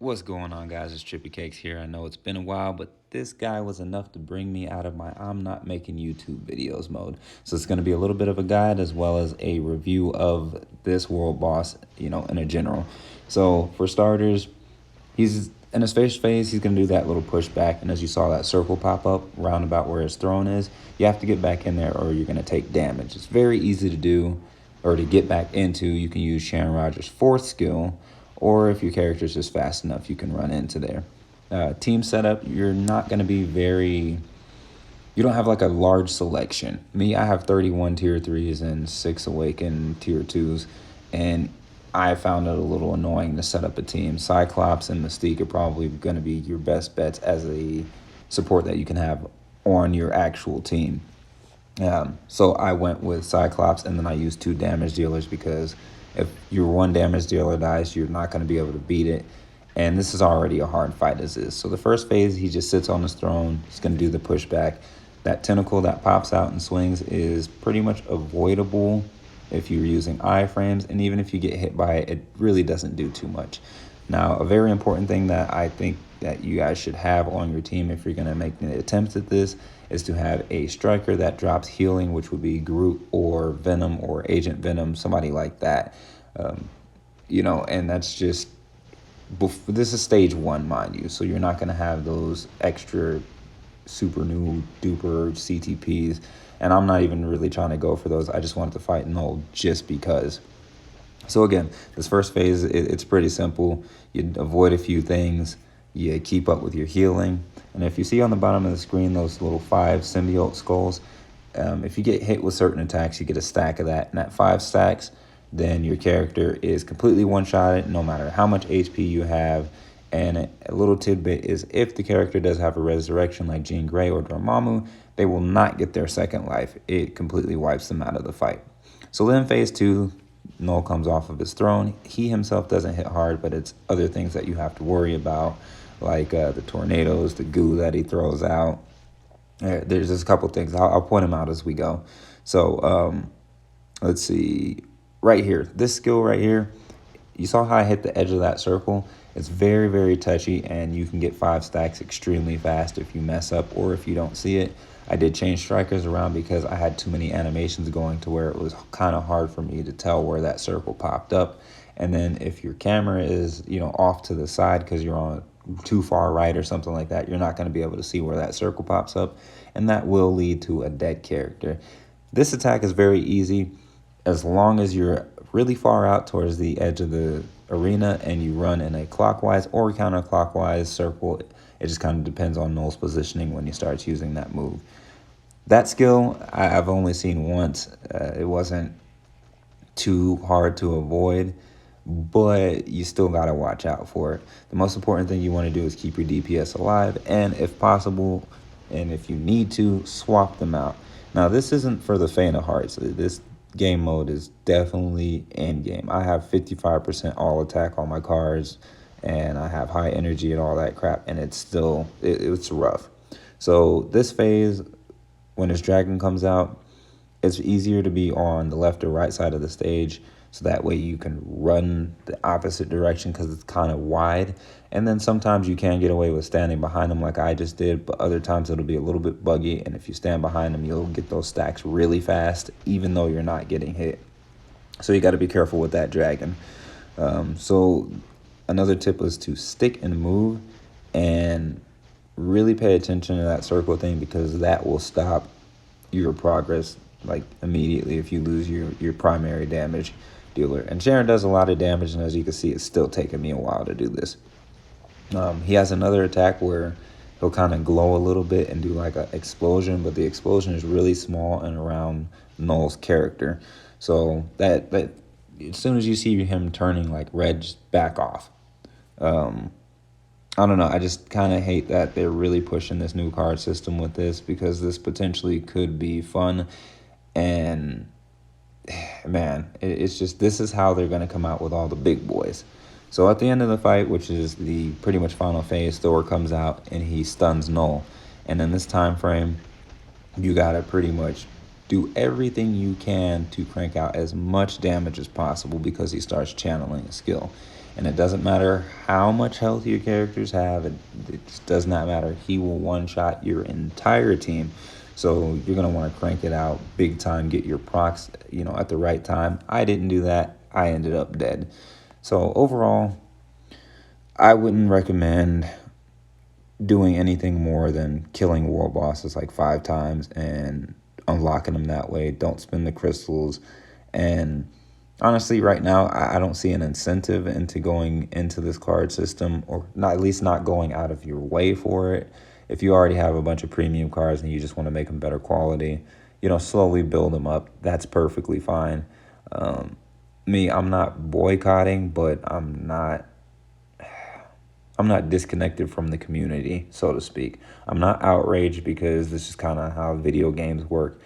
What's going on, guys? It's Trippy Cakes here. I know it's been a while, but this guy was enough to bring me out of my I'm not making YouTube videos mode. So it's going to be a little bit of a guide as well as a review of this world boss, in a general. So for starters, he's in his first phase, he's going to do that little pushback. And as you saw that circle pop up round about where his throne is, you have to get back in there or you're going to take damage. It's very easy to do or to get back into. You can use Sharon Rogers' fourth skill, or if your character is just fast enough, you can run into there. Team setup, you're not going to be you don't have like a large selection. Me, I have 31 tier 3s and 6 awakened tier 2s, and I found it a little annoying to set up a team. Cyclops and Mystique are probably going to be your best bets as a support that you can have on your actual team. So I went with Cyclops, and then I used 2 damage dealers because if your 1 damage dealer dies, you're not going to be able to beat it. And this is already a hard fight as is. So the first phase, he just sits on his throne. He's going to do the pushback. That tentacle that pops out and swings is pretty much avoidable if you're using iframes. And even if you get hit by it, it really doesn't do too much. Now, a very important thing that I think that you guys should have on your team if you're going to make any attempts at this is to have a striker that drops healing, which would be Groot or Venom or Agent Venom, somebody like that. And that's just, this is stage 1, mind you, so you're not going to have those extra super new duper CTPs, and I'm not even really trying to go for those. I just wanted to fight Knull just because. So again, this first phase, it's pretty simple. You avoid a few things, you keep up with your healing, and if you see on the bottom of the screen those little 5 symbiote skulls, if you get hit with certain attacks, you get a stack of that, and at 5 stacks, then your character is completely one-shotted no matter how much HP you have. And a little tidbit is if the character does have a resurrection like Jean Grey or Dormammu, they will not get their second life. It completely wipes them out of the fight. So then phase 2, Knull comes off of his throne. He himself doesn't hit hard, but it's other things that you have to worry about, like the tornadoes, the goo that he throws out. There's just a couple things. I'll point them out as we go. So let's see. Right here, this skill right here, you saw how I hit the edge of that circle? It's very, very touchy, and you can get 5 stacks extremely fast if you mess up or if you don't see it. I did change strikers around because I had too many animations going to where it was kind of hard for me to tell where that circle popped up. And then if your camera is, off to the side because you're on too far right or something like that, you're not going to be able to see where that circle pops up, and that will lead to a dead character. This attack is very easy as long as you're really far out towards the edge of the arena and you run in a clockwise or counterclockwise circle. It just kind of depends on Knull's positioning when he starts using that move. That skill I've only seen once. It wasn't too hard to avoid, but you still got to watch out for it. The most important thing you want to do is keep your DPS alive, and if possible, and if you need to, swap them out. Now, this isn't for the faint of hearts. This game mode is definitely end game. I have 55% all attack on my cards, and I have high energy and all that crap, and it's still, it's rough. So this phase, when his dragon comes out, it's easier to be on the left or right side of the stage, so that way you can run the opposite direction because it's kind of wide. And then sometimes you can get away with standing behind them like I just did, but other times it'll be a little bit buggy, and if you stand behind them, you'll get those stacks really fast, even though you're not getting hit. So you got to be careful with that dragon. So another tip was to stick and move and really pay attention to that circle thing, because that will stop your progress like immediately if you lose your primary damage dealer. And Sharon does a lot of damage, and as you can see, it's still taking me a while to do this. He has another attack where he'll kind of glow a little bit and do like an explosion, but the explosion is really small and around Knull's character. So that as soon as you see him turning like red, just back off. I don't know. I just kind of hate that they're really pushing this new card system with this, because this potentially could be fun. And man, it's just, this is how they're going to come out with all the big boys. So at the end of the fight, which is the pretty much final phase, Thor comes out and he stuns Knull. And in this time frame, you got to pretty much do everything you can to crank out as much damage as possible, because he starts channeling a skill. And it doesn't matter how much health your characters have. It just does not matter. He will one-shot your entire team. So you're going to want to crank it out big time, get your procs, at the right time. I didn't do that. I ended up dead. So overall, I wouldn't recommend doing anything more than killing world bosses like 5 times and unlocking them that way. Don't spend the crystals. And honestly, right now, I don't see an incentive into going into this card system, or not, at least not going out of your way for it. If you already have a bunch of premium cards and you just want to make them better quality, slowly build them up. That's perfectly fine. I'm not boycotting, but I'm not disconnected from the community, so to speak. I'm not outraged because this is kind of how video games work.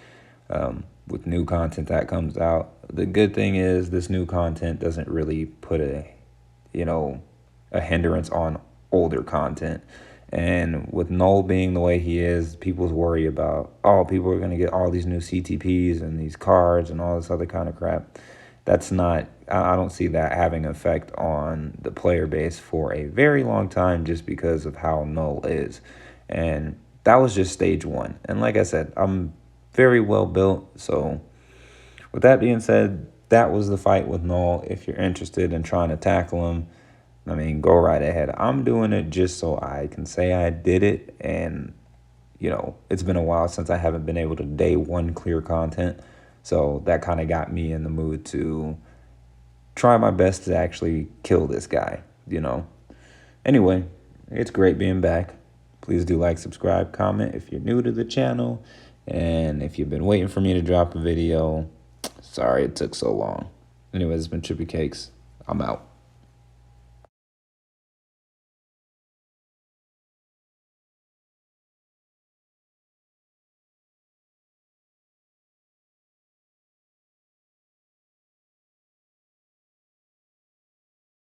With new content that comes out, the good thing is this new content doesn't really put a hindrance on older content. And with Null being the way he is, people's worry about, people are going to get all these new CTPs and these cards and all this other kind of crap. That's not, I don't see that having an effect on the player base for a very long time, just because of how Null is. And that was just stage 1. And like I said, I'm very well built. So with that being said, that was the fight with Null. If you're interested in trying to tackle him, go right ahead. I'm doing it just so I can say I did it. And, it's been a while since I haven't been able to day 1 clear content. So that kind of got me in the mood to try my best to actually kill this guy, Anyway, it's great being back. Please do like, subscribe, comment if you're new to the channel. And if you've been waiting for me to drop a video, sorry it took so long. Anyways, it's been Trippy Cakes. I'm out.